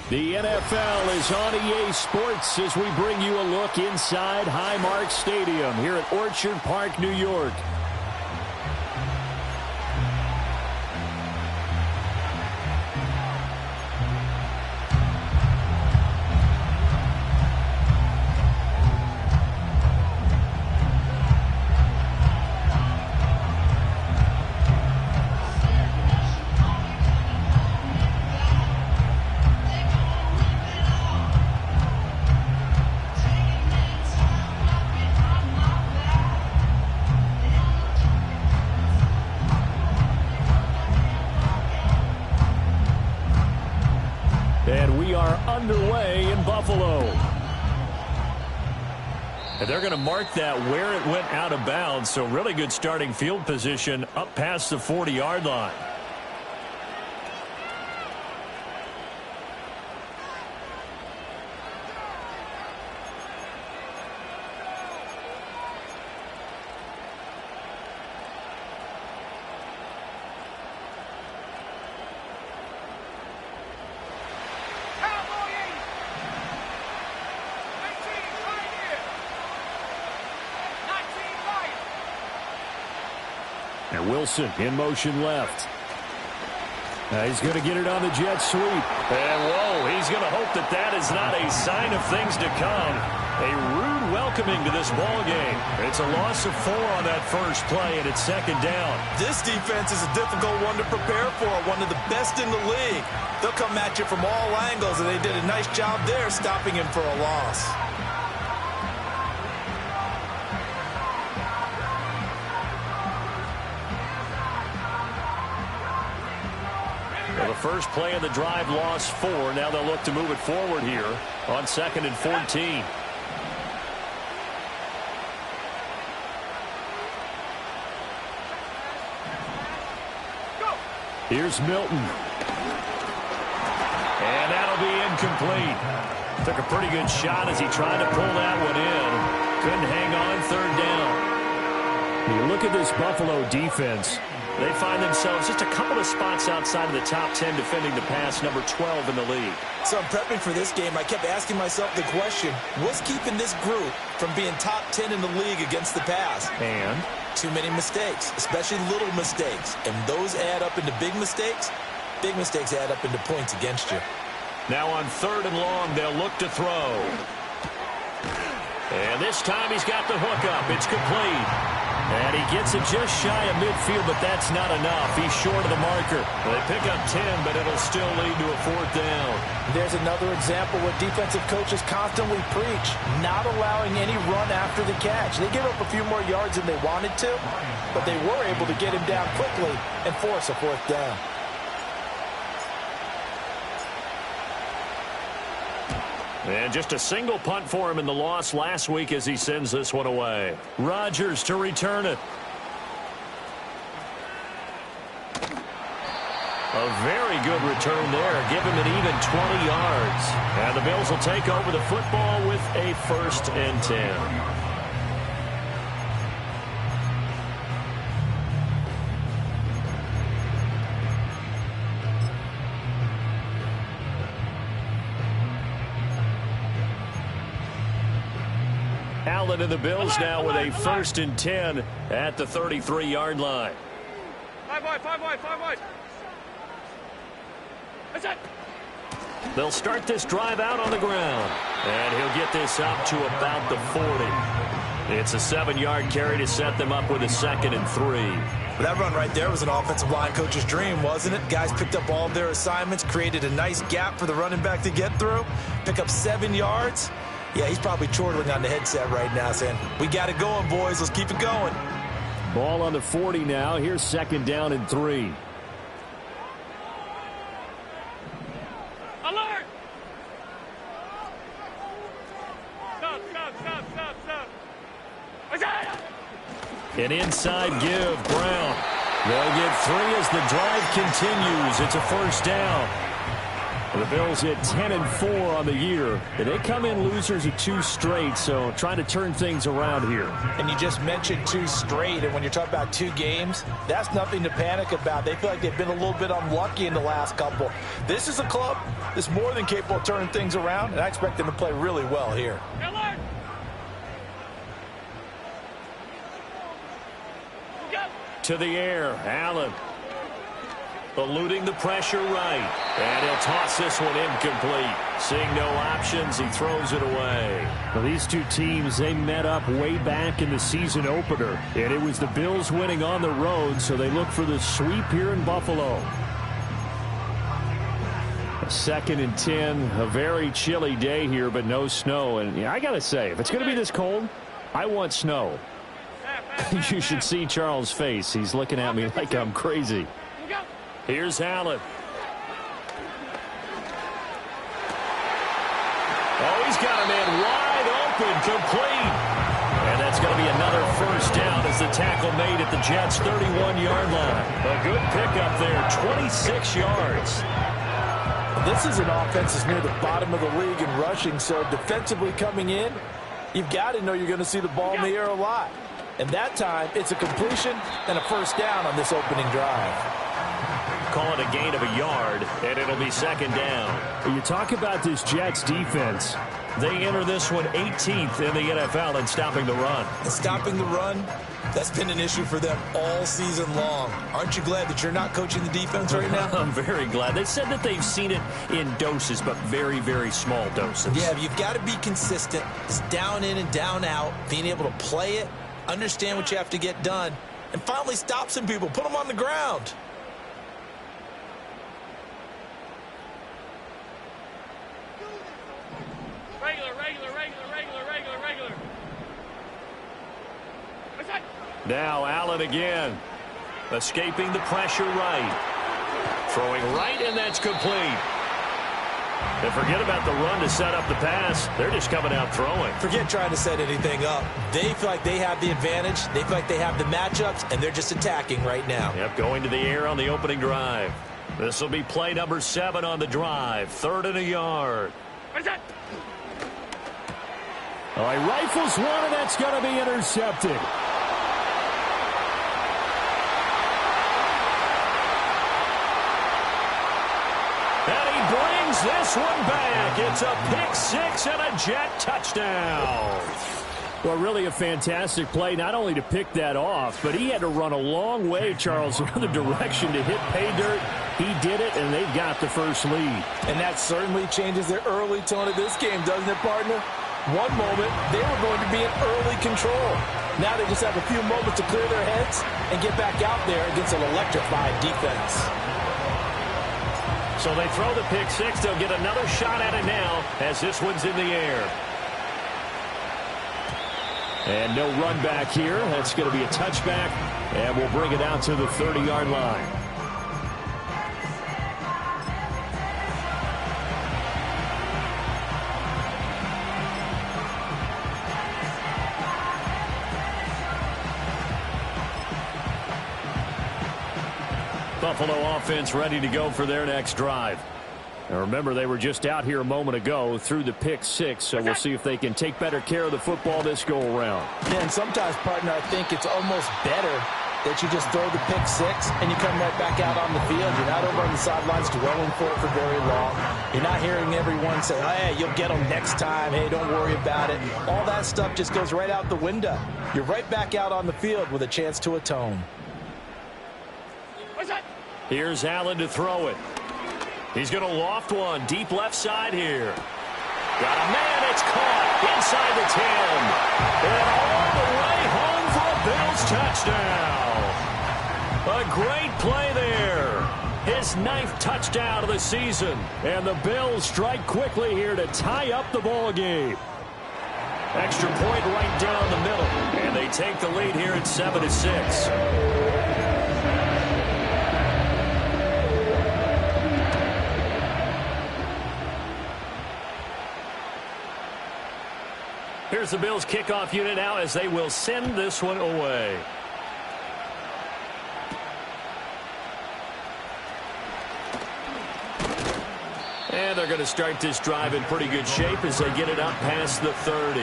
The NFL is on EA Sports as we bring you a look inside Highmark Stadium here at Orchard Park, New York. And we are underway in Buffalo. And they're going to mark that where it went out of bounds. So really good starting field position up past the 40-yard line. And Wilson in motion left. He's going to get it on the jet sweep. And whoa, he's going to hope that that is not a sign of things to come. A rude welcoming to this ball game. It's a loss of 4 on that first play, and it's second down. This defense is a difficult one to prepare for, one of the best in the league. They'll come at you from all angles, and they did a nice job there stopping him for a loss. Well, the first play of the drive lost 4. Now they'll look to move it forward here on 2nd and 14. Here's Milton. And that'll be incomplete. Took a pretty good shot as he tried to pull that one in. Couldn't hang on 3rd down. You look at this Buffalo defense. They find themselves just a couple of spots outside of the top 10 defending the pass, number 12 in the league. So I'm prepping for this game. I kept asking myself the question, what's keeping this group from being top 10 in the league against the pass? And? Too many mistakes, especially little mistakes. And those add up into big mistakes. Big mistakes add up into points against you. Now on 3rd and long, they'll look to throw. And this time he's got the hook up. It's complete. And he gets it just shy of midfield, but that's not enough. He's short of the marker. They pick up 10, but it'll still lead to a 4th down. There's another example what defensive coaches constantly preach, not allowing any run after the catch. They give up a few more yards than they wanted to, but they were able to get him down quickly and force a 4th down. And just a single punt for him in the loss last week as he sends this one away. Rodgers to return it. A very good return there. Give him an even 20 yards. And the Bills will take over the football with a 1st and 10. Allen and the Bills now with a 1st and 10 at the 33-yard line. 5 wide. That's it. They'll start this drive out on the ground. And he'll get this up to about the 40. It's a 7-yard carry to set them up with a 2nd and 3. That run right there was an offensive line coach's dream, wasn't it? Guys picked up all of their assignments, created a nice gap for the running back to get through, pick up 7 yards. Yeah, he's probably chortling on the headset right now saying, we got it going, boys. Let's keep it going. Ball on the 40 now. Here's 2nd down and 3. Alert! Stop. An inside give, Brown. They'll get 3 as the drive continues. It's a 1st down. The Bills at 10-4 on the year. They come in losers of 2 straight, so trying to turn things around here. And you just mentioned 2 straight, and when you're talking about 2 games, that's nothing to panic about. They feel like they've been a little bit unlucky in the last couple. This is a club that's more than capable of turning things around, and I expect them to play really well here. To the air, Allen. Eluding the pressure right. And he'll toss this one incomplete. Seeing no options, he throws it away. Well, these 2 teams, they met up way back in the season opener. And it was the Bills winning on the road, so they look for the sweep here in Buffalo. A 2nd and 10, a very chilly day here, but no snow. And yeah, I got to say, if it's going to be this cold, I want snow. You should see Charles' face. He's looking at me like I'm crazy. Here's Allen. Oh, he's got a man wide open, complete. And that's going to be another first down as the tackle made at the Jets' 31-yard line. A good pickup there, 26 yards. This is an offense that's near the bottom of the league in rushing, so defensively coming in, you've got to know you're going to see the ball in the air a lot. And that time, it's a completion and a first down on this opening drive. Call it a gain of a yard, and it'll be 2nd down. When you talk about this Jets defense, they enter this one 18th in the NFL in stopping the run. And stopping the run, that's been an issue for them all season long. Aren't you glad that you're not coaching the defense right now? I'm very glad. They said that they've seen it in doses, but very, very small doses. Yeah, you've got to be consistent. It's down in and down out, being able to play it, understand what you have to get done, and finally stop some people, put them on the ground. Regular. Now Allen again. Escaping the pressure right. Throwing right, and that's complete. And forget about the run to set up the pass. They're just coming out throwing. Forget trying to set anything up. They feel like they have the advantage. They feel like they have the matchups, and they're just attacking right now. Yep, going to the air on the opening drive. This will be play number 7 on the drive. 3rd and a yard. all right, rifles one, and that's going to be intercepted. And he brings this one back. It's a pick 6 and a Jet touchdown. Well, really a fantastic play, not only to pick that off, but he had to run a long way, Charles, the other direction to hit pay dirt. He did it, and they've got the first lead. And that certainly changes the early tone of this game, doesn't it, partner? One moment, they were going to be in early control. Now they just have a few moments to clear their heads and get back out there against an electrified defense. So they throw the pick 6. They'll get another shot at it now as this one's in the air. And no run back here. That's going to be a touchback, and we'll bring it out to the 30-yard line. Buffalo offense ready to go for their next drive. Now remember, they were just out here a moment ago through the pick 6, so we'll see if they can take better care of the football this go-around. Yeah, and sometimes, partner, I think it's almost better that you just throw the pick 6 and you come right back out on the field. You're not over on the sidelines dwelling for it for very long. You're not hearing everyone say, hey, you'll get them next time. Hey, don't worry about it. All that stuff just goes right out the window. You're right back out on the field with a chance to atone. Here's Allen to throw it. He's going to loft one deep left side here. Got a man. It's caught inside the 10. And all the way home for a Bills touchdown. A great play there. His 9th touchdown of the season. And the Bills strike quickly here to tie up the ball game. Extra point right down the middle. And they take the lead here at 7-6. Here's the Bills kickoff unit now as they will send this one away. And And they're going to start this drive in pretty good shape as they get it up past the 30.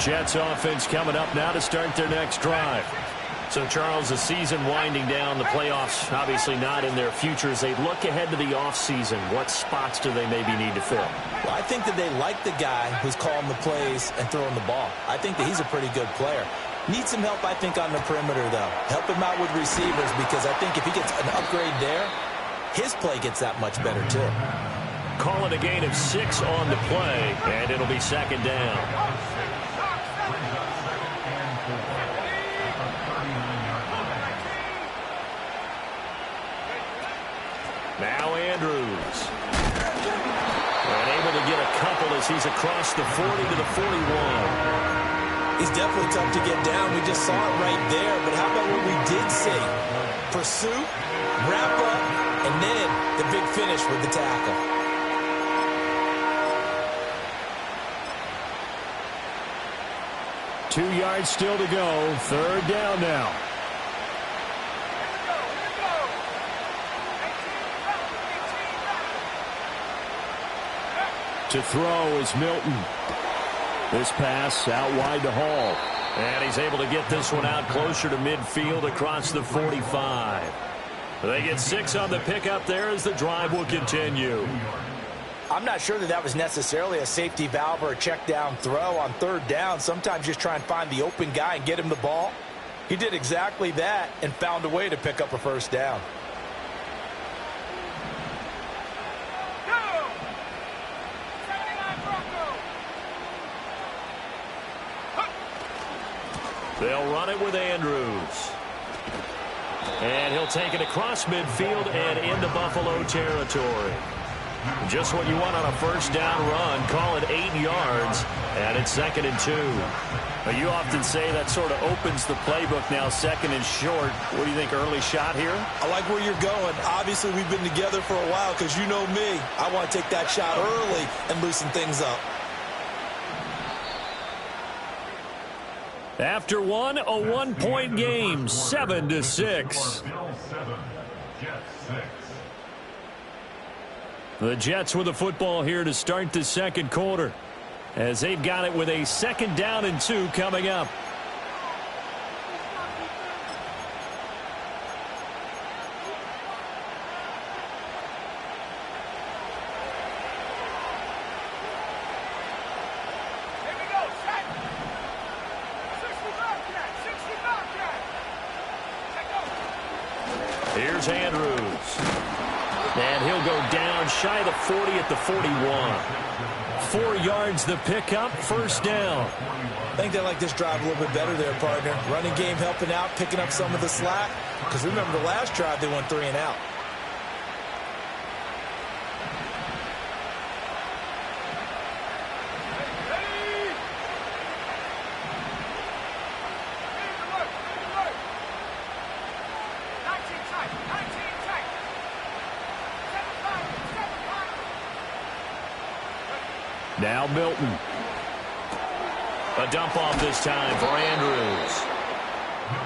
Jets offense coming up now to start their next drive. So, Charles, the season winding down, the playoffs obviously not in their future. As they look ahead to the offseason, what spots do they maybe need to fill? Well, I think that they like the guy who's calling the plays and throwing the ball. I think that he's a pretty good player. Needs some help, I think, on the perimeter, though. Help him out with receivers, because I think if he gets an upgrade there, his play gets that much better, too. Call it a gain of 6 on the play, and it'll be second down. Now Andrews. And able to get a couple as he's across the 40 to the 41. He's definitely tough to get down. We just saw it right there. But how about what we did see? Pursuit, wrap up, and then the big finish with the tackle. Two yards still to go. Third down now. To throw is Milton. This pass out wide to Hall. And he's able to get this one out closer to midfield across the 45. They get 6 on the pickup there as the drive will continue. I'm not sure that that was necessarily a safety valve or a check down throw on third down. Sometimes just try and find the open guy and get him the ball. He did exactly that and found a way to pick up a first down. They'll run it with Andrews. And he'll take it across midfield and into Buffalo territory. Just what you want on a first down run. Call it 8 yards, and it's 2nd and 2. Well, you often say that sort of opens the playbook now, 2nd and short. What do you think, early shot here? I like where you're going. Obviously, we've been together for a while because you know me. I want to take that shot early and loosen things up. After one, a 1-point game, 7-6. The Jets with the football here to start the second quarter, as they've got it with a 2nd down and 2 coming up. Here's Andrews. And he'll go down shy of the 40 at the 41. 4 yards the pickup, first down. I think they like this drive a little bit better there, partner. Running game helping out, picking up some of the slack. Because remember, the last drive they went 3 and out. Now Milton. A dump off this time for Andrews.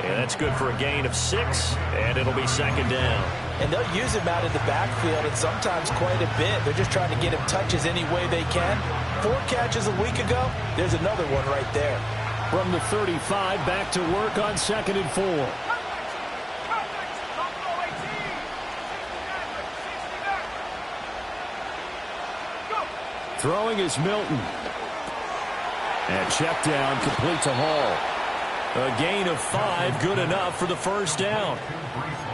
And that's good for a gain of 6, and it'll be 2nd down. And they'll use him out in the backfield, and sometimes quite a bit. They're just trying to get him touches any way they can. 4 catches a week ago. There's another one right there. From the 35, back to work on 2nd and 4. Throwing is Milton. And check down, complete to Hall. A gain of 5, good enough for the first down.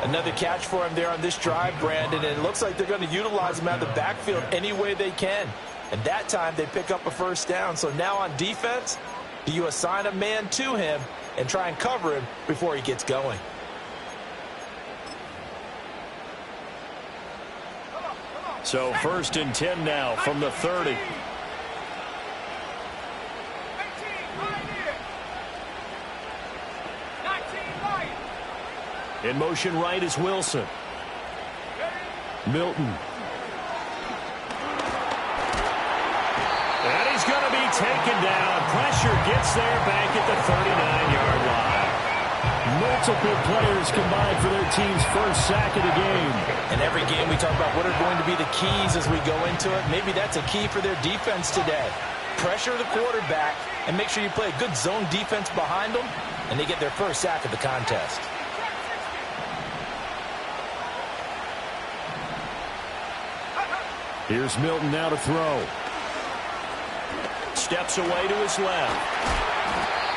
Another catch for him there on this drive, Brandon, and it looks like they're going to utilize him out of the backfield any way they can. And that time they pick up a first down. So now on defense, do you assign a man to him and try and cover him before he gets going? So 1st and 10 now from the 30. In motion right is Wilson. Milton. And he's going to be taken down. Pressure gets there back at the 39-yard line. Multiple players combined for their team's first sack of the game. And every game we talk about what are going to be the keys as we go into it. Maybe that's a key for their defense today. Pressure the quarterback and make sure you play a good zone defense behind them, and they get their first sack of the contest. Here's Milton now to throw. Steps away to his left.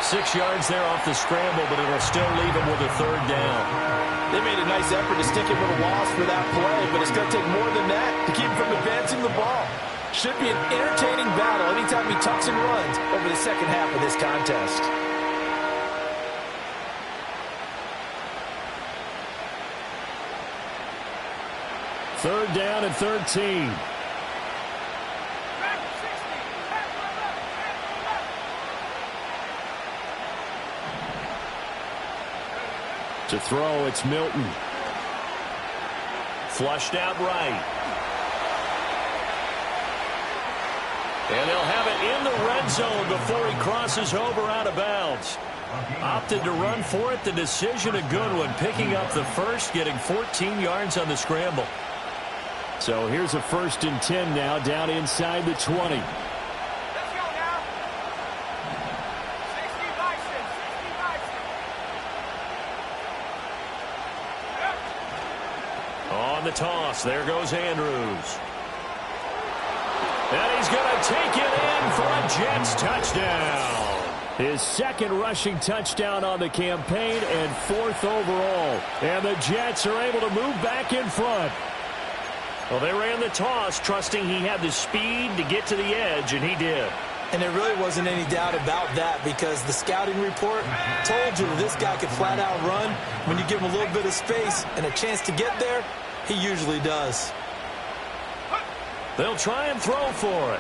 6 yards there off the scramble, but it'll still leave him with a third down. They made a nice effort to stick him with a loss for that play, but it's going to take more than that to keep him from advancing the ball. Should be an entertaining battle anytime he tucks and runs over the second half of this contest. Third down and 13. To throw, it's Milton. Flushed out right. And they'll have it in the red zone before he crosses over out of bounds. Opted to run for it. The decision a good one. Picking up the first, getting 14 yards on the scramble. So here's a 1st and 10 now, down inside the 20. Let's go now. 60 Bison, 60 Bison. On the toss, there goes Andrews. And he's going to take it in for a Jets touchdown. His second rushing touchdown on the campaign and 4th overall. And the Jets are able to move back in front. Well, they ran the toss, trusting he had the speed to get to the edge, and he did. And there really wasn't any doubt about that because the scouting report told you that this guy could flat out run. When you give him a little bit of space and a chance to get there, he usually does. They'll try and throw for it.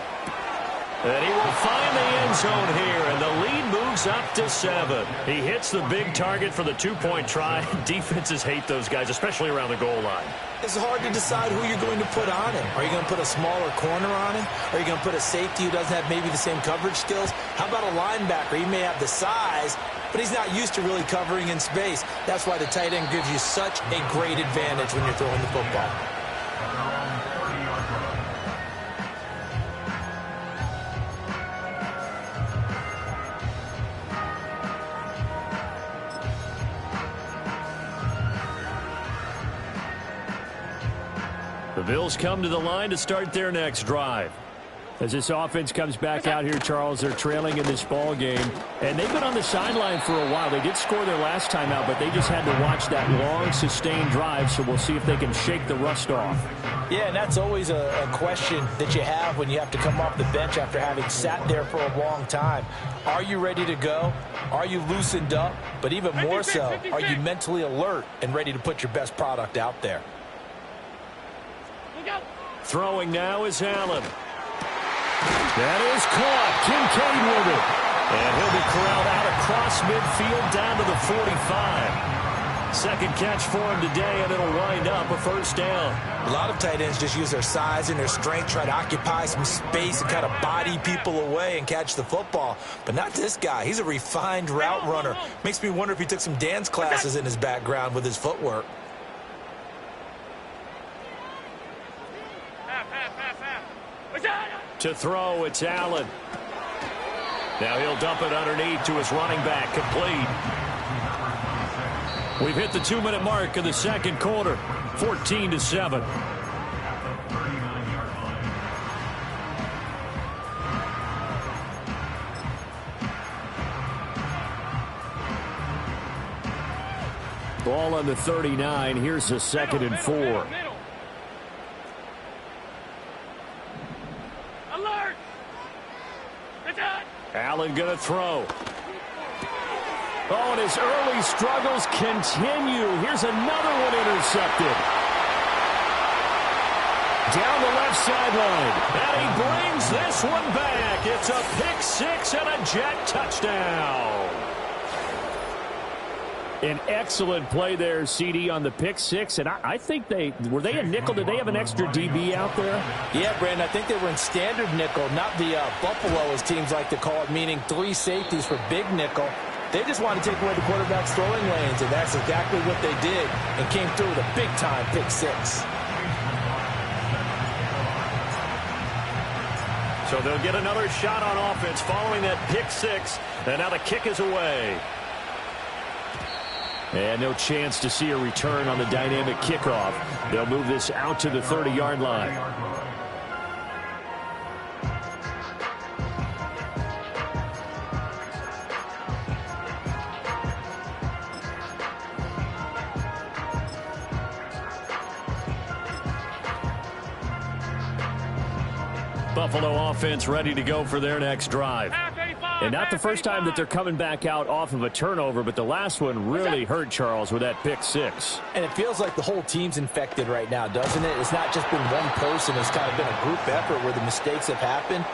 And he will find the end zone here, and the lead moves up to 7. He hits the big target for the 2-point try. Defenses hate those guys, especially around the goal line. It's hard to decide who you're going to put on him. Are you going to put a smaller corner on him? Are you going to put a safety who doesn't have maybe the same coverage skills? How about a linebacker? He may have the size, but he's not used to really covering in space. That's why the tight end gives you such a great advantage when you're throwing the football. The Bills come to the line to start their next drive. As this offense comes back out here, Charles, they're trailing in this ball game. And they've been on the sideline for a while. They did score their last time out, but they just had to watch that long, sustained drive. So we'll see if they can shake the rust off. Yeah, and that's always a question that you have when you have to come off the bench after having sat there for a long time. Are you ready to go? Are you loosened up? But even more so, are you mentally alert and ready to put your best product out there? Throwing now is Allen. That is caught. Kincaid with it. And he'll be corralled out across midfield down to the 45. Second catch for him today, and it'll wind up a first down. A lot of tight ends just use their size and their strength, try to occupy some space and kind of body people away and catch the football. But not this guy. He's a refined route runner. Makes me wonder if he took some dance classes in his background with his footwork. To throw, it's Allen. Now he'll dump it underneath to his running back, complete. We've hit the 2-minute mark of the second quarter, 14-7. Ball on the 39. Here's the 2nd and 4. Allen going to throw. Oh, and his early struggles continue. Here's another one intercepted. Down the left sideline. And he brings this one back. It's a pick six and a Jet touchdown. An excellent play there, CD, on the pick six. And I think were they a nickel? Did they have an extra DB out there? Yeah, Brandon, I think they were in standard nickel, not the Buffalo, as teams like to call it, meaning 3 safeties for big nickel. They just wanted to take away the quarterback's throwing lanes, and that's exactly what they did, and came through with a big-time pick six. So they'll get another shot on offense following that pick six, and now the kick is away. And no chance to see a return on the dynamic kickoff. They'll move this out to the 30-yard line. Buffalo offense ready to go for their next drive. And not the first time that they're coming back out off of a turnover, but the last one really hurt Charles with that pick six. And it feels like the whole team's infected right now, doesn't it? It's not just been one person. It's kind of been a group effort where the mistakes have happened.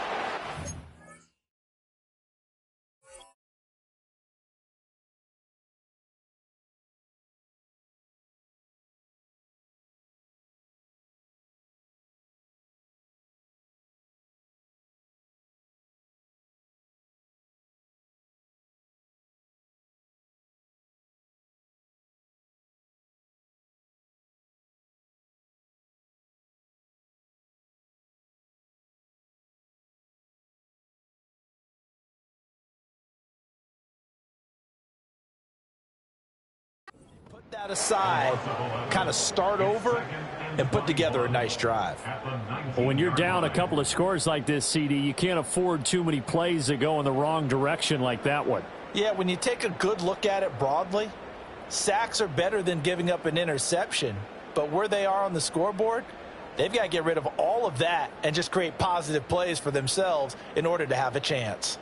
Put that aside, kind of start over, and put together a nice drive. Well, when you're down a couple of scores like this, CD, you can't afford too many plays that go in the wrong direction like that one. Yeah, when you take a good look at it broadly, sacks are better than giving up an interception. But where they are on the scoreboard, they've got to get rid of all of that and just create positive plays for themselves in order to have a chance.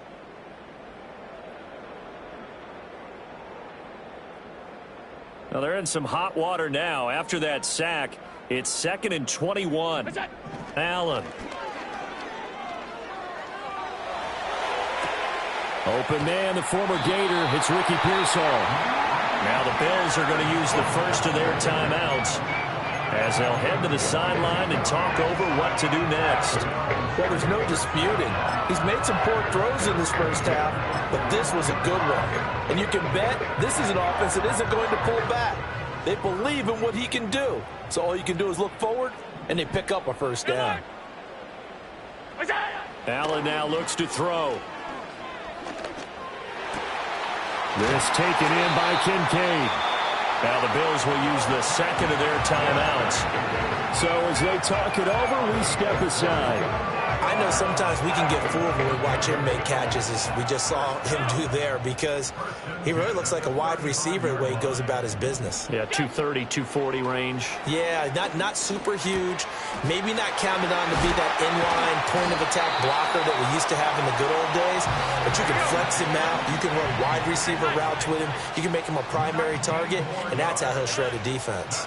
Now they're in some hot water now. After that sack, it's 2nd and 21. Allen. Open man, the former Gator. It's Ricky Pearsall. Now the Bills are going to use the first of their timeouts as they'll head to the sideline and talk over what to do next. Well, there's no disputing. He's made some poor throws in this first half, but this was a good one. And you can bet this is an offense that isn't going to pull back. They believe in what he can do. So all you can do is look forward, and they pick up a first down. Allen now looks to throw. This taken in by Kincaid. Now the Bills will use the second of their timeouts. So as they talk it over, we step aside. I know sometimes we can get fooled when we watch him make catches, as we just saw him do there, because he really looks like a wide receiver the way he goes about his business. Yeah, 230, 240 range. Yeah, not super huge. Maybe not counted on to be that inline point-of-attack blocker that we used to have in the good old days, but you can flex him out. You can run wide receiver routes with him. You can make him a primary target, and that's how he'll shred a defense.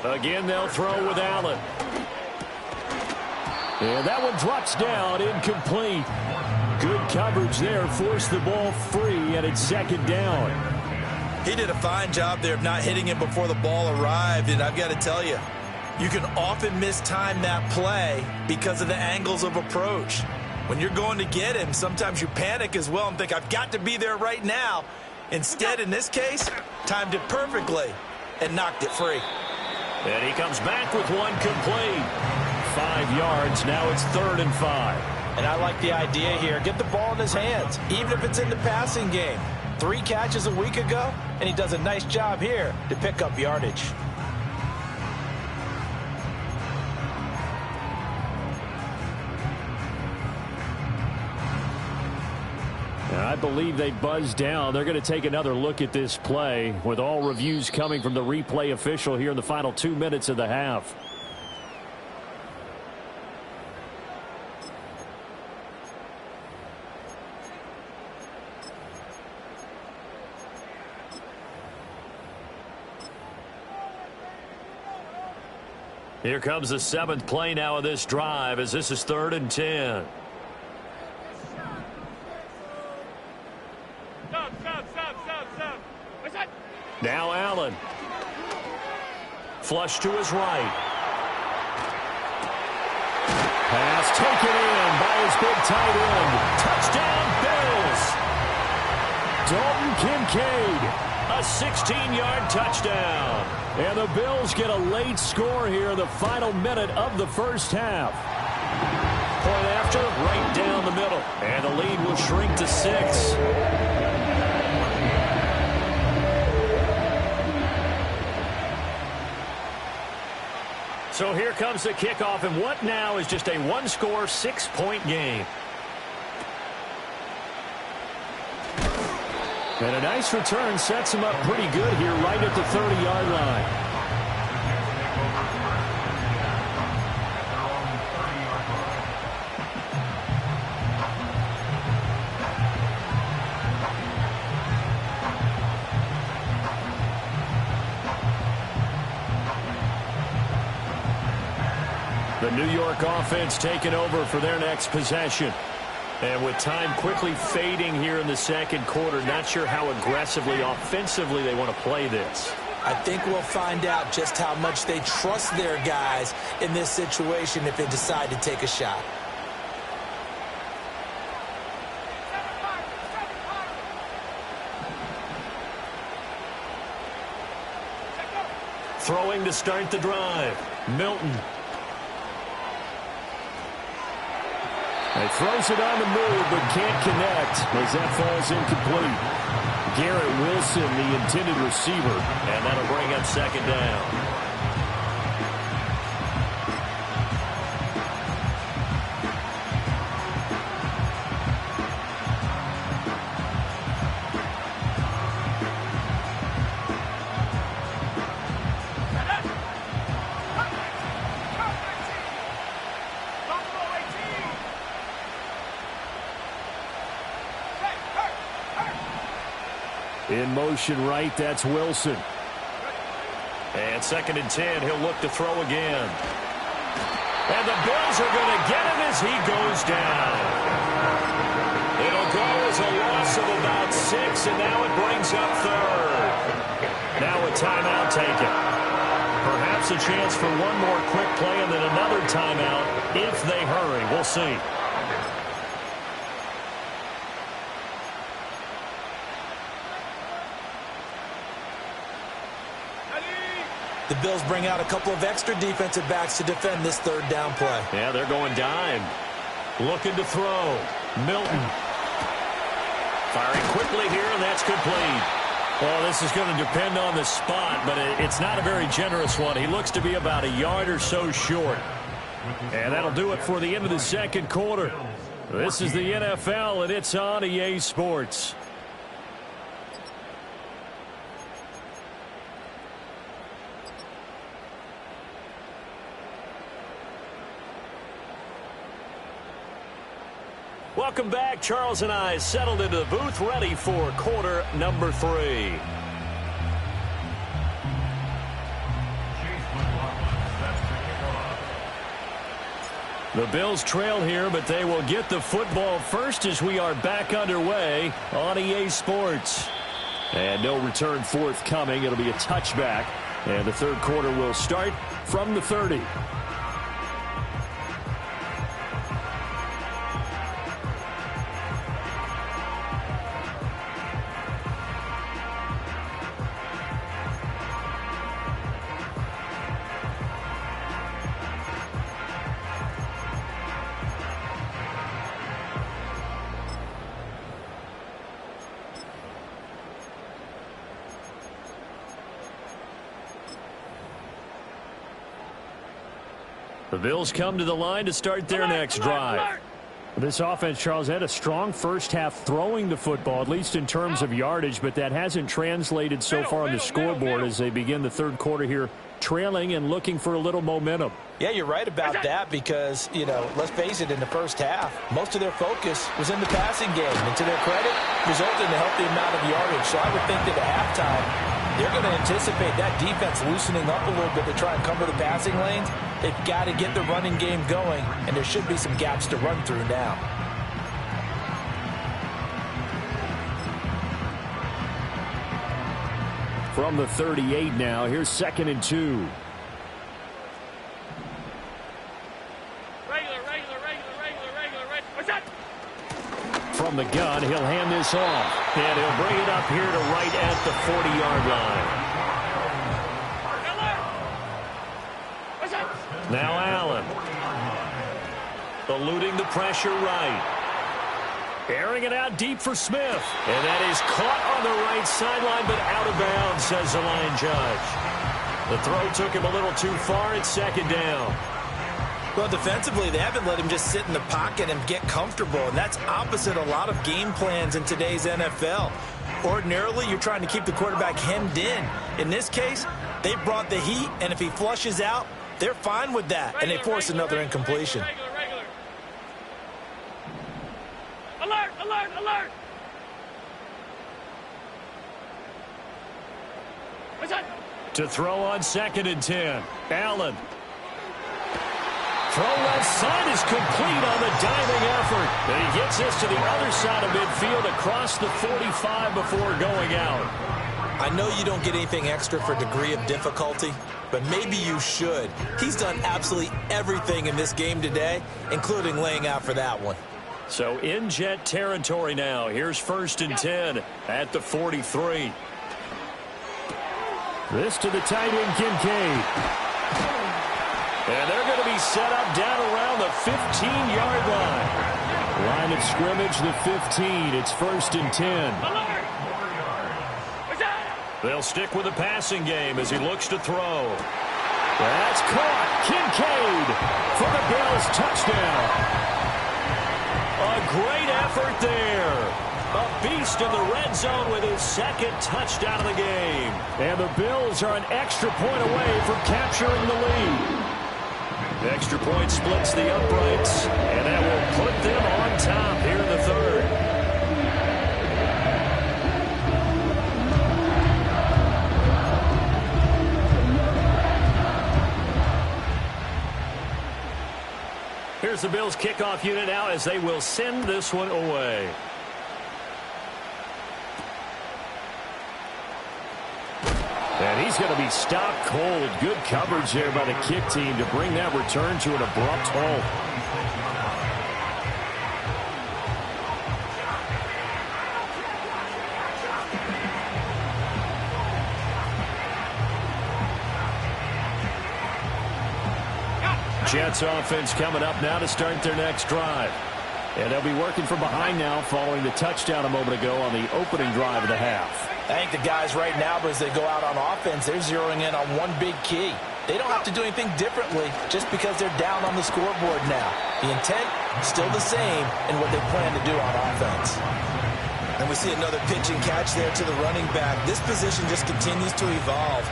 Again, they'll throw with Allen. And that one drops down, incomplete. Good coverage there, forced the ball free, and it's 2nd down. He did a fine job there of not hitting him before the ball arrived, and I've got to tell you, you can often mistime that play because of the angles of approach. When you're going to get him, sometimes you panic as well and think, I've got to be there right now. Instead, in this case, timed it perfectly and knocked it free. And he comes back with one complete. 5 yards. Now it's 3rd and 5. And I like the idea here. Get the ball in his hands, even if it's in the passing game. 3 catches a week ago, and he does a nice job here to pick up yardage. I believe they buzzed down. They're going to take another look at this play with all reviews coming from the replay official here in the final 2 minutes of the half. Here comes the 7th play now of this drive as this is 3rd and 10. Stop. Now Allen. Flush to his right. Pass taken in by his big tight end. Touchdown, Bills. Dalton Kincaid, a 16-yard touchdown. And the Bills get a late score here in the final minute of the first half. Point after, right down the middle. And the lead will shrink to 6. So here comes the kickoff, and what now is just a one-score, 6-point game. And a nice return sets him up pretty good here right at the 30-yard line. The New York offense taking over for their next possession. And with time quickly fading here in the second quarter, not sure how aggressively, offensively they want to play this. I think we'll find out just how much they trust their guys in this situation if they decide to take a shot. Throwing to start the drive. Milton. He throws it on the move, but can't connect as that falls incomplete. Garrett Wilson, the intended receiver, and that'll bring up second down. In motion right, that's Wilson. And 2nd and 10, he'll look to throw again. And the Bills are going to get him as he goes down. It'll go as a loss of about 6, and now it brings up 3rd. Now a timeout taken. Perhaps a chance for one more quick play and then another timeout if they hurry. We'll see. The Bills bring out a couple of extra defensive backs to defend this 3rd down play. Yeah, they're going dime. Looking to throw. Milton. Firing quickly here, and that's complete. Well, this is going to depend on the spot, but it's not a very generous one. He looks to be about a yard or so short. And that'll do it for the end of the second quarter. This is the NFL, and it's on EA Sports. Welcome back. Charles and I settled into the booth, ready for quarter number 3. The Bills trail here, but they will get the football first as we are back underway on EA Sports. And no return forthcoming. It'll be a touchback. And the third quarter will start from the 30. The Bills come to the line to start their next drive. This offense, Charles, had a strong first half throwing the football, at least in terms of yardage, but that hasn't translated so far on the scoreboard as they begin the third quarter here, trailing and looking for a little momentum. Yeah, you're right about that because, let's face it, in the first half, most of their focus was in the passing game. And to their credit, resulted in a healthy amount of yardage. So I would think that at halftime, they're going to anticipate that defense loosening up a little bit to try and cover the passing lanes. They've got to get the running game going, and there should be some gaps to run through now. From the 38 now, here's 2nd and 2. From the gun, he'll hand this off. And he'll bring it up here to right at the 40-yard line. Now Allen. Eluding the pressure right. Airing it out deep for Smith. And that is caught on the right sideline, but out of bounds, says the line judge. The throw took him a little too far. It's 2nd down. Well, defensively, they haven't let him just sit in the pocket and get comfortable, and that's opposite a lot of game plans in today's NFL. Ordinarily, you're trying to keep the quarterback hemmed in. In this case, they brought the heat, and if he flushes out, they're fine with that, and they force another incompletion. Alert, alert, alert! To throw on 2nd and 10. Allen. Throw left side is complete on the diving effort. And he gets this to the other side of midfield across the 45 before going out. I know you don't get anything extra for degree of difficulty, but maybe you should. He's done absolutely everything in this game today, including laying out for that one. So in Jet territory now. Here's 1st and 10 at the 43. This to the tight end, Kincaid. And they're going to be set up down around the 15-yard line. Line of scrimmage, the 15. It's 1st and 10. They'll stick with the passing game as he looks to throw. That's caught. Kincaid for the Bills touchdown. A great effort there. A beast in the red zone with his 2nd touchdown of the game. And the Bills are an extra point away from capturing the lead. The extra point splits the uprights, and that will put them on top here in the 3rd. Here's the Bills kickoff unit now as they will send this one away. And he's going to be stopped cold. Good coverage there by the kick team to bring that return to an abrupt halt. Jets offense coming up now to start their next drive. And they'll be working from behind now following the touchdown a moment ago on the opening drive of the half. I think the guys right now, as they go out on offense, they're zeroing in on one big key. They don't have to do anything differently just because they're down on the scoreboard now. The intent, still the same in what they plan to do on offense. And we see another pitch and catch there to the running back. This position just continues to evolve.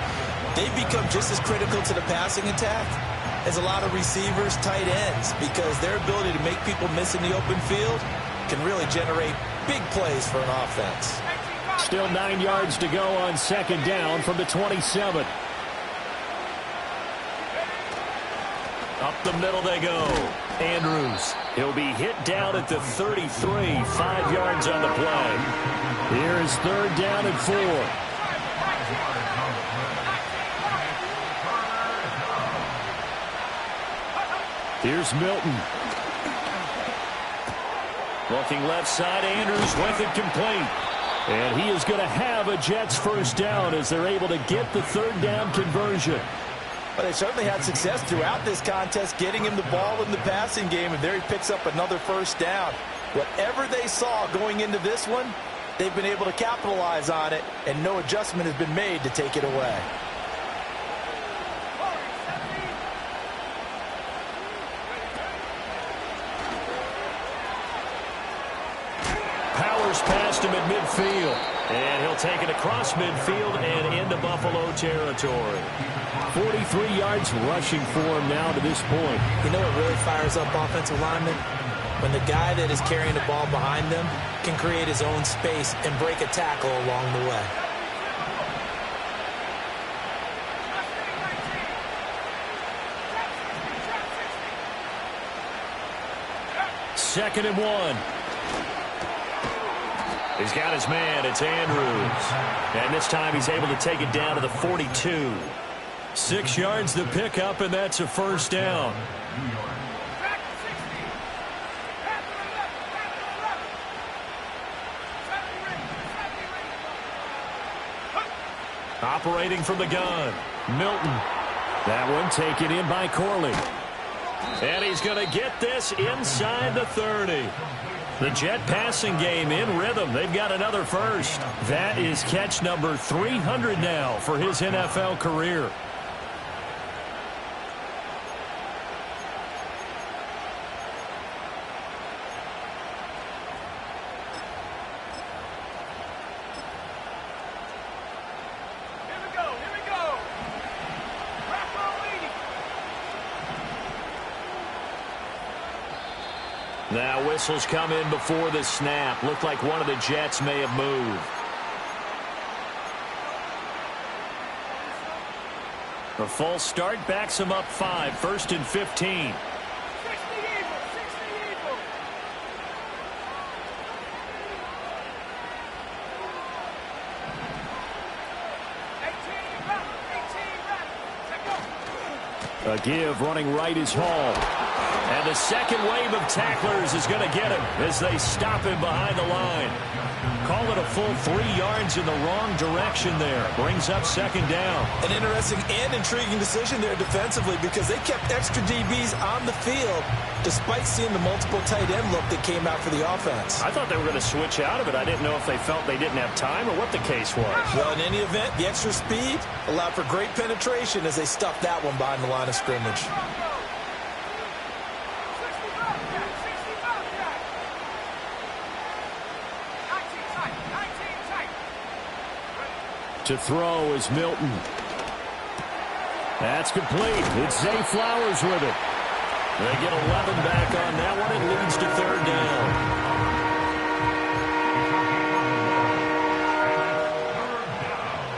They've become just as critical to the passing attack as a lot of receivers, tight ends, because their ability to make people miss in the open field can really generate big plays for an offense. Still 9 yards to go on 2nd down from the 27. Up the middle they go. Andrews. He'll be hit down at the 33, 5 yards on the play. Here is 3rd down and 4. Here's Milton. Looking left side, Andrews with it complete. And he is going to have a Jets 1st down as they're able to get the 3rd down conversion. But they certainly had success throughout this contest getting him the ball in the passing game, and there he picks up another 1st down. Whatever they saw going into this one, they've been able to capitalize on it, and no adjustment has been made to take it away. Powers past him at midfield. And he'll take it across midfield and into Buffalo territory. 43 yards rushing for him now to this point. You know what really fires up offensive linemen? When the guy that is carrying the ball behind them can create his own space and break a tackle along the way. Second and 1. He's got his man. It's Andrews. And this time he's able to take it down to the 42. 6 yards to pick up, and that's a first down. Operating from the gun, Milton. That one taken in by Corley. And he's going to get this inside the 30. The Jet passing game in rhythm. They've got another first. That is catch number 300 now for his NFL career. Now whistles come in before the snap. Looked like one of the Jets may have moved. A false start backs him up 5. 1st and 15. A give running right is Hall. And the second wave of tacklers is going to get him as they stop him behind the line. Call it a full 3 yards in the wrong direction there. Brings up 2nd down. An interesting and intriguing decision there defensively because they kept extra DBs on the field despite seeing the multiple tight end look that came out for the offense. I thought they were going to switch out of it. I didn't know if they felt they didn't have time or what the case was. Well, in any event, the extra speed allowed for great penetration as they stuffed that one behind the line of scrimmage. To throw is Milton. That's complete. It's Zay Flowers with it. They get 11 back on that one. It leads to 3rd down.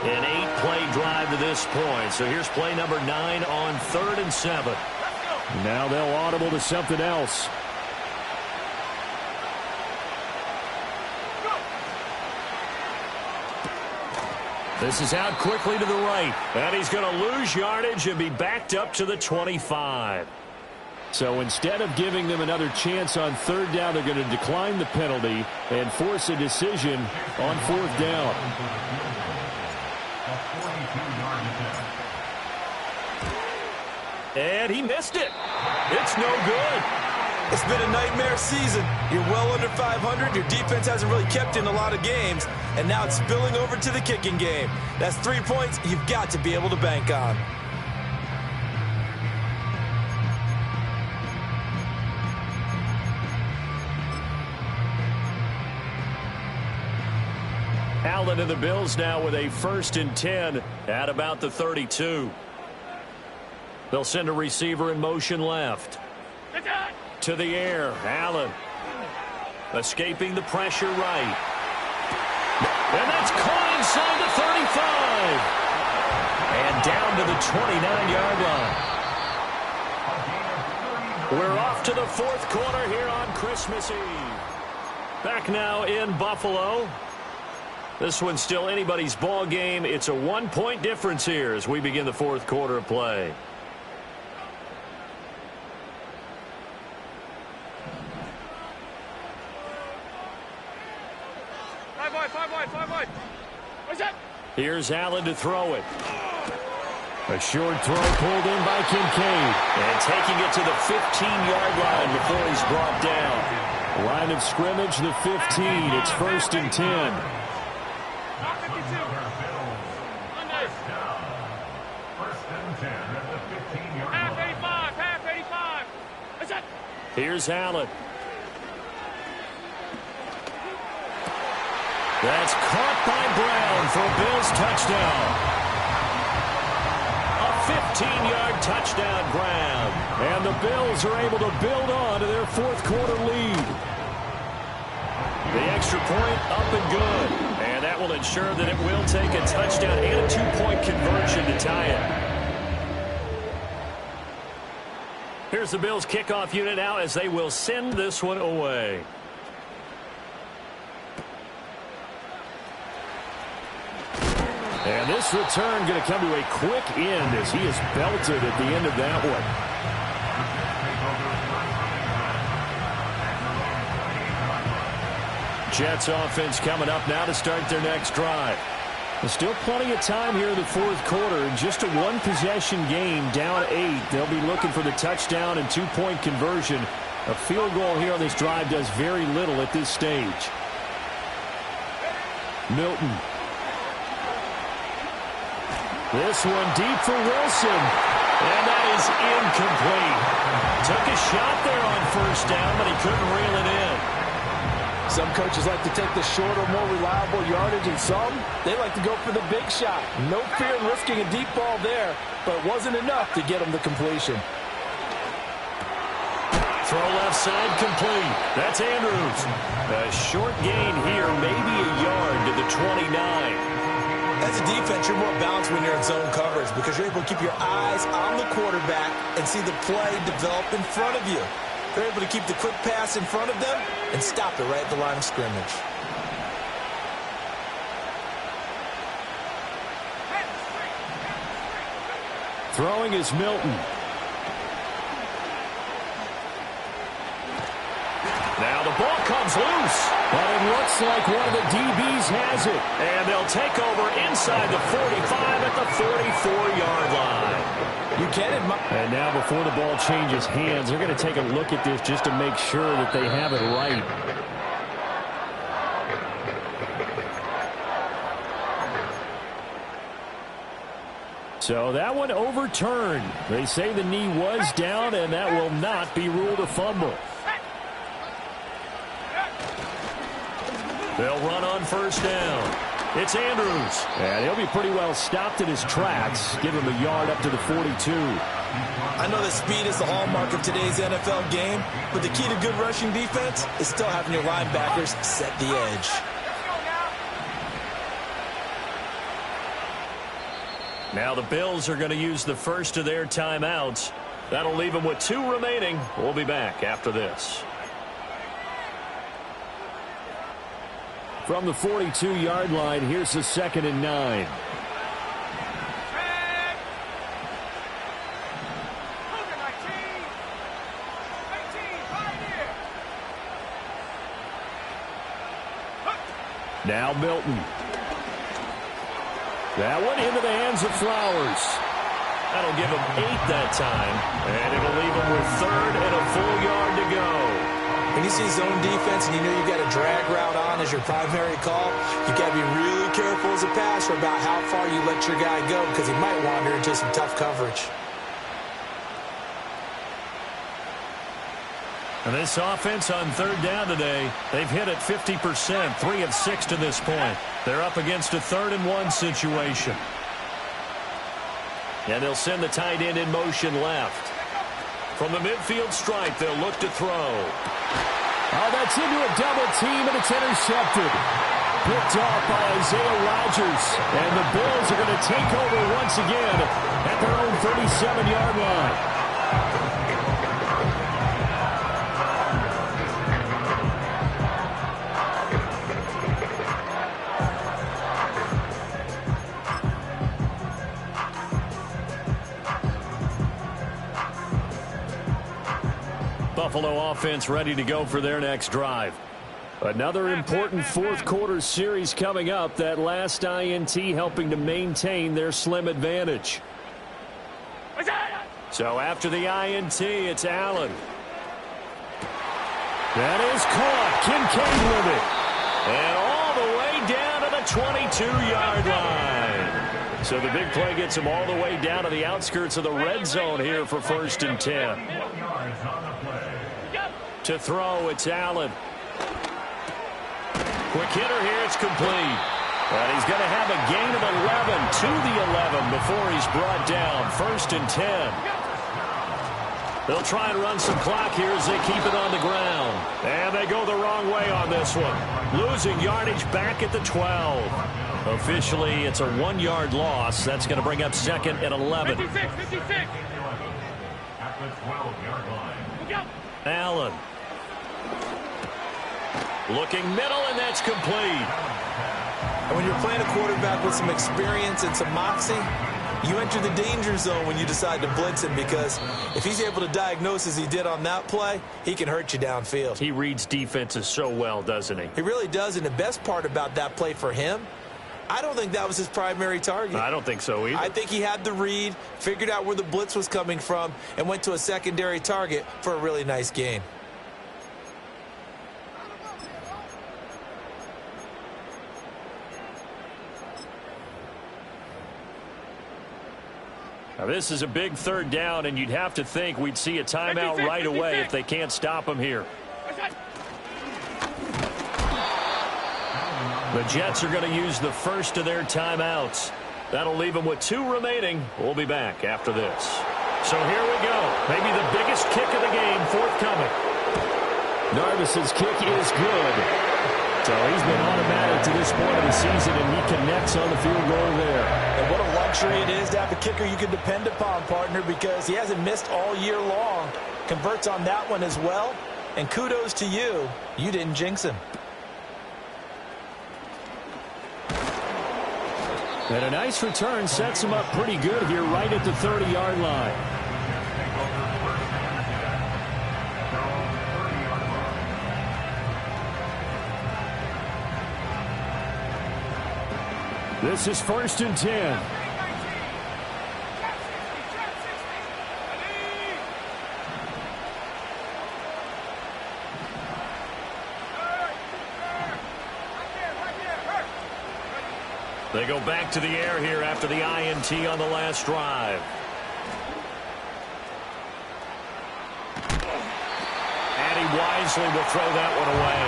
An 8-play drive to this point. So here's play number 9 on 3rd and 7. Now they'll audible to something else. This is out quickly to the right. And he's going to lose yardage and be backed up to the 25. So instead of giving them another chance on 3rd down, they're going to decline the penalty and force a decision on 4th down. And he missed it. It's no good. It's been a nightmare season. You're well under 500. Your defense hasn't really kept in a lot of games. And now it's spilling over to the kicking game. That's 3 points you've got to be able to bank on. Allen and the Bills now with a 1st and 10 at about the 32. They'll send a receiver in motion left. To the air, Allen. Escaping the pressure right. And that's caught inside the 35. And down to the 29-yard line. We're off to the 4th quarter here on Christmas Eve. Back now in Buffalo. This one's still anybody's ball game. It's a 1-point difference here as we begin the 4th quarter of play. Here's Allen to throw it. A short throw pulled in by Kincaid. And taking it to the 15-yard line before he's brought down. Line of scrimmage, the 15. It's 1st and 10. Here's Allen. That's caught by Brown for a Bills touchdown. A 15-yard touchdown grab. And the Bills are able to build on to their 4th quarter lead. The extra point up and good. And that will ensure that it will take a touchdown and a 2-point conversion to tie it. Here's the Bills kickoff unit now as they will send this one away. And this return going to come to a quick end as he is belted at the end of that one. Jets offense coming up now to start their next drive. There's still plenty of time here in the fourth quarter. Just a one-possession game, down 8. They'll be looking for the touchdown and two-point conversion. A field goal here on this drive does very little at this stage. Milton. This one deep for Wilson. And that is incomplete. Took a shot there on first down, but he couldn't reel it in. Some coaches like to take the shorter, more reliable yardage, and some, they like to go for the big shot. No fear in risking a deep ball there, but it wasn't enough to get him the completion. Throw left side complete. That's Andrews. A short gain here, maybe a yard to the 29. As a defense, you're more balanced when you're in zone coverage because you're able to keep your eyes on the quarterback and see the play develop in front of you. They're able to keep the quick pass in front of them and stop it right at the line of scrimmage. Throwing is Milton. Now the ball comes loose. But it looks like one of the DBs has it. And they'll take over inside the 45 at the 44-yard line. You can admire. And now before the ball changes hands, they're going to take a look at this just to make sure that they have it right. So that one overturned. They say the knee was down, and that will not be ruled a fumble. They'll run on first down. It's Andrews. And he'll be pretty well stopped in his tracks. Give him a yard up to the 42. I know that speed is the hallmark of today's NFL game, but the key to good rushing defense is still having your linebackers set the edge. Now the Bills are going to use the first of their timeouts. That'll leave them with 2 remaining. We'll be back after this. From the 42-yard line, here's the 2nd and 9. Now Milton. That one into the hands of Flowers. That'll give them 8 that time. And it'll leave them with 3rd and a full yard to go. When you see zone defense and you know you've got a drag route on as your primary call, you got to be really careful as a passer about how far you let your guy go because he might wander into some tough coverage. And this offense on 3rd down today, they've hit it 50%, 3 of 6 to this point. They're up against a 3rd and 1 situation. And they'll send the tight end in motion left. From the midfield stripe, they'll look to throw. Oh, that's into a double team, and it's intercepted. Picked off by Isaiah Rodgers. And the Bills are going to take over once again at their own 37-yard line. Buffalo offense ready to go for their next drive. Another important fourth quarter series coming up. That last INT helping to maintain their slim advantage. So after the INT, it's Allen. That is caught. Kincaid with it. And all the way down to the 22-yard line. So the big play gets him all the way down to the outskirts of the red zone here for 1st and 10. To throw, it's Allen. Quick hitter here, it's complete. And he's going to have a gain of 11 to the 11 before he's brought down. 1st and 10. They'll try and run some clock here as they keep it on the ground. And they go the wrong way on this one. Losing yardage back at the 12. Officially, it's a 1-yard loss. That's going to bring up 2nd and 11. 56, 56. At the 12-yard line. Allen. Looking middle, and that's complete. And when you're playing a quarterback with some experience and some moxie, you enter the danger zone when you decide to blitz him, because if he's able to diagnose as he did on that play, he can hurt you downfield. He reads defenses so well, doesn't he? He really does, and the best part about that play for him, I don't think that was his primary target. I don't think so either. I think he had the read, figured out where the blitz was coming from, and went to a secondary target for a really nice gain. Now, this is a big third down, and you'd have to think we'd see a timeout right away if they can't stop him here. The Jets are going to use the first of their timeouts. That'll leave them with 2 remaining. We'll be back after this. So here we go. Maybe the biggest kick of the game forthcoming. Narvis's kick is good. So he's been automatic to this point of the season, and he connects on the field goal there. And what a luxury it is to have a kicker you can depend upon, partner, because he hasn't missed all year long. Converts on that one as well. And kudos to you. You didn't jinx him. And a nice return sets him up pretty good here right at the 30-yard line. This is 1st and 10. They go back to the air here after the INT on the last drive. And he wisely will throw that one away.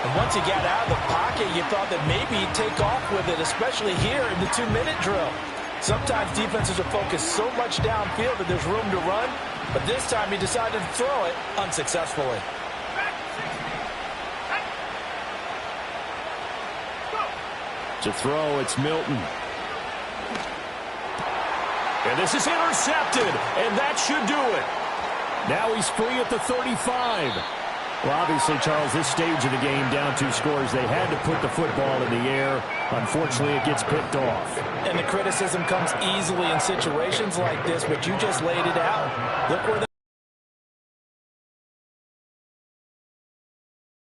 And once he got out of the pocket, you thought that maybe he'd take off with it, especially here in the 2-minute drill. Sometimes defenses are focused so much downfield that there's room to run, but this time he decided to throw it unsuccessfully. To throw, it's Milton. And this is intercepted, and that should do it. Now he's free at the 35. Well, obviously, Charles, this stage of the game, down 2 scores, they had to put the football in the air. Unfortunately, it gets picked off. And the criticism comes easily in situations like this, but you just laid it out. Look where the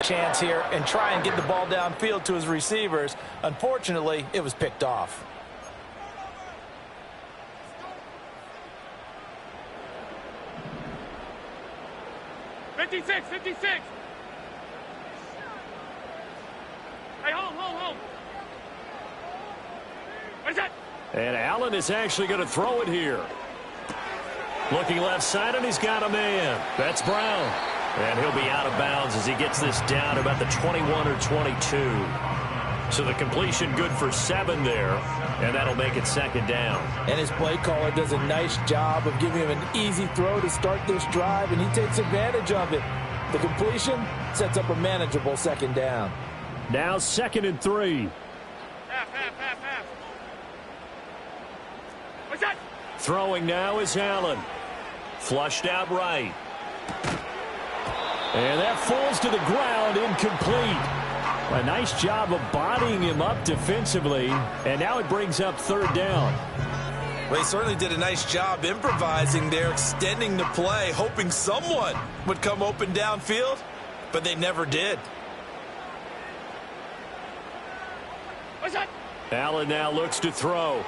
chance here and try and get the ball downfield to his receivers. Unfortunately, it was picked off. $56. Hey, hold. What is that? And Allen is actually going to throw it here. Looking left side, and he's got a man. That's Brown. And he'll be out of bounds as he gets this down about the 21 or 22. So the completion good for 7 there, and that'll make it 2nd down. And his play caller does a nice job of giving him an easy throw to start this drive, and he takes advantage of it. The completion sets up a manageable 2nd down. Now 2nd and 3. Half. What's that? Throwing now is Allen. Flushed out right. And that falls to the ground, incomplete. A nice job of bodying him up defensively, and now it brings up 3rd down. Well, he certainly did a nice job improvising there, extending the play, hoping someone would come open downfield, but they never did. What's that? Allen now looks to throw.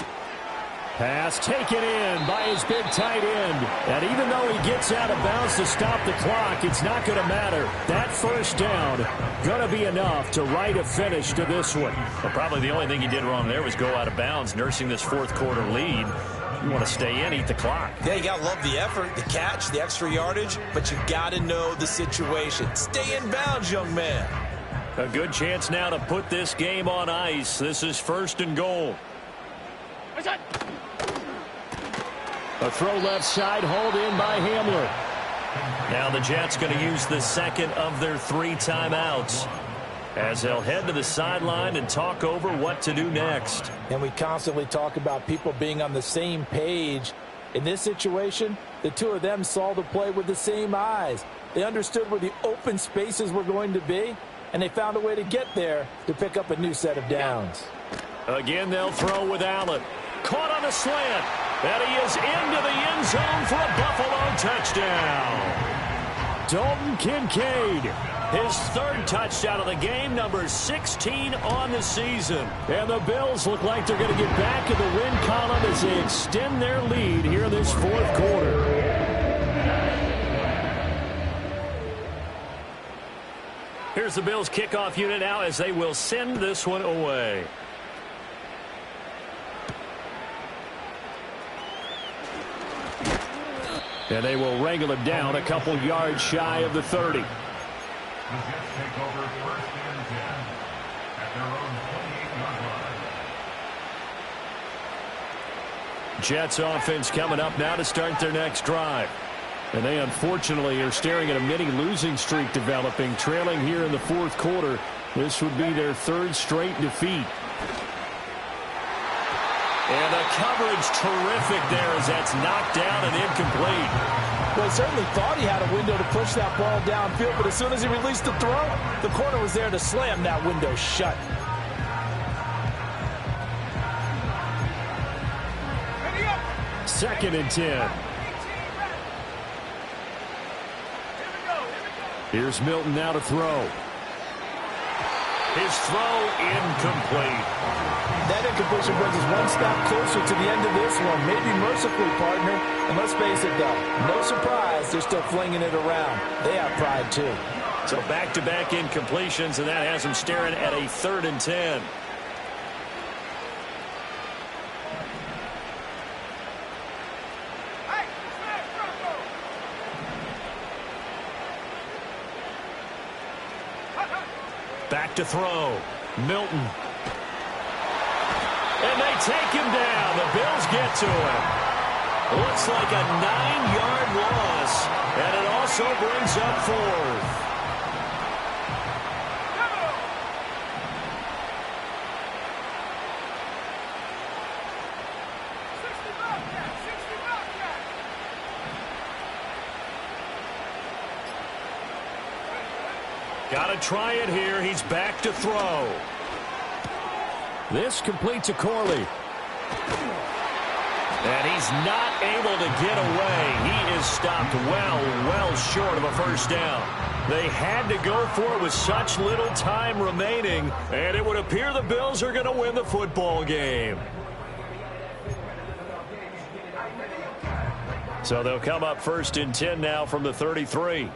Pass taken in by his big tight end. And even though he gets out of bounds to stop the clock, it's not going to matter. That 1st down going to be enough to write a finish to this one. Well, probably the only thing he did wrong there was go out of bounds, nursing this 4th quarter lead. You want to stay in, eat the clock. Yeah, you got to love the effort, the catch, the extra yardage, but you got to know the situation. Stay in bounds, young man. A good chance now to put this game on ice. This is 1st and goal. What's that? A throw left side, hauled in by Hamler. Now the Jets going to use the 2nd of their 3 timeouts as they'll head to the sideline and talk over what to do next. And we constantly talk about people being on the same page. In this situation, the 2 of them saw the play with the same eyes. They understood where the open spaces were going to be, and they found a way to get there to pick up a new set of downs. Again, they'll throw with Allen. Caught on a slant. And he is into the end zone for a Buffalo touchdown. Dalton Kincaid, his third touchdown of the game, number 16 on the season. And the Bills look like they're going to get back in the win column as they extend their lead here in this fourth quarter. Here's the Bills kickoff unit now as they will send this one away. And they will wrangle him down a couple yards shy of the 30. The Jets take over 1st and 10 at their own 28-yard line. Jets offense coming up now to start their next drive. And they unfortunately are staring at a mini losing streak developing, trailing here in the fourth quarter. This would be their third straight defeat. And the coverage terrific there as that's knocked down and incomplete. Well, he certainly thought he had a window to push that ball downfield, but as soon as he released the throw, the corner was there to slam that window shut. Second and 10. Here's Milton now to throw. His throw incomplete. That incompletion brings us one step closer to the end of this one. Maybe mercifully, partner. And let's face it, though, no surprise, they're still flinging it around. They have pride, too. So back-to-back incompletions, and that has them staring at a 3rd and 10. Back to throw. Milton. And they take him down. The Bills get to him. Looks like a 9-yard loss. And it also brings up 4th. Got to try it here. He's back to throw. This completes to Corley. And he's not able to get away. He is stopped well short of a first down. They had to go for it with such little time remaining, and it would appear the Bills are going to win the football game. So they'll come up 1st and 10 now from the 33.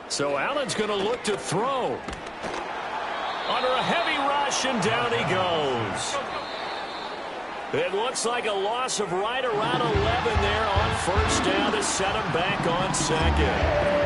So Allen's going to look to throw. Under a heavy rush, and down he goes. It looks like a loss of right around 11 there on first down to set him back on second.